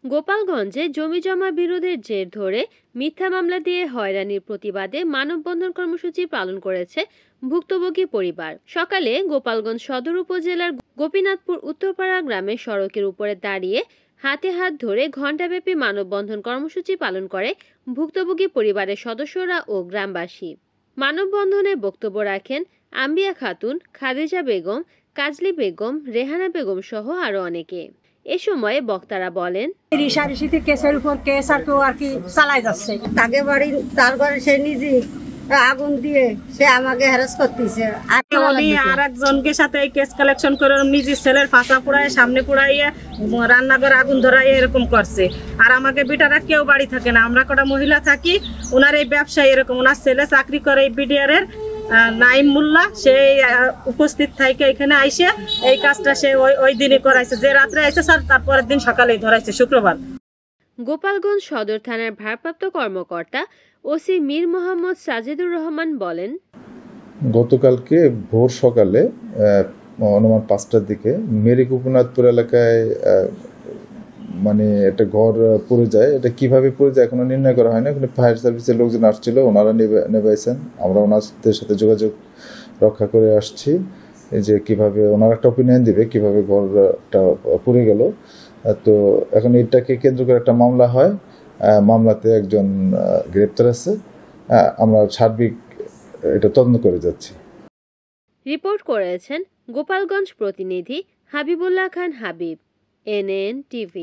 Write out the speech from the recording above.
গোপালগঞ্জে জমিজমা বিরোধের জের ধরে মিথ্যা মামলা দিয়ে হয়রানির প্রতিবাদে মানববন্ধন কর্মসূচি পালন করেছে ভুক্তভোগী পরিবার। সকালে গোপালগঞ্জ সদর উপজেলার গোপীনাথপুর উত্তরপাড়া গ্রামের সড়কের উপরে দাঁড়িয়ে হাতে হাত ধরে ঘণ্টাব্যাপী মানববন্ধন কর্মসূচি পালন করে ভুক্তভোগী পরিবারের সদস্যরা ও গ্রামবাসী। মানববন্ধনে বক্তব্য রাখেন আম্বিয়া খাতুন, খাদিজা বেগম, কাজলী বেগম, রেহানা বেগম সহ আরো অনেকে। এ সময় বক্তারা বলেন, কেসের উপর কেস আর কি চালাই যাচ্ছে। তাকে বাড়ি তার ঘরে সে নিজে আগুন দিয়ে সে আমাকে হ্যারাস করতেছে। আমি আর একজনকে সাথে এই কেস কালেকশন করে নিজের ছেলের ফাঁসা পুড়ায় সামনে পুড়াইয়ে রান্নাঘরে আগুন ধরাইয়ে এরকম করছে। আর আমাকে বেটারা কেউ বাড়ি থাকে না, আমরা কটা মহিলা থাকি। ওনার এই ব্যবসায় এরকম, ওনার ছেলে চাকরি করে এই বিডিআর এর নাইম মোল্লা, সে উপস্থিত থাকে এখানে আইসে এই কাজটা সে ওই দিনই করাইছে, যে রাত্রে আইসে স্যার তারপরের দিন সকালেই ধরাইছে শুক্রবার। গোপালগঞ্জ সদর থানার ভারপ্রাপ্ত কর্মকর্তা ওসি মীর মোহাম্মদ সাজিদুর রহমান বলেন, গতকালকে ভোর সকালে অনুমান 5টার দিকে মেরি গোপীনাথপুর এলাকায় মানে একটা ঘর পড়ে যায়। এটা কিভাবে পড়ে যায় এখনো নির্ণয় করা হয় না। কিন্তু ফায়ার সার্ভিসের লোকজন আসছিল, ওনারা নেবাইছেন। আমরা ওনাদের সাথে যোগাযোগ রক্ষা করে আসছি যে কিভাবে ওনারা একটা অপিনিয়ন দিবে কিভাবে ঘরটা পড়ে গেল। তো এখন এটাকে কেন্দ্র করে একটা মামলা হয়, মামলাতে একজন গ্রেপ্তার আছে। আমরা সার্বিক এটা তদন্ত করে যাচ্ছি। রিপোর্ট করেছেন গোপালগঞ্জ প্রতিনিধি হাবিবুল্লাহ খান হাবিব, NN TV।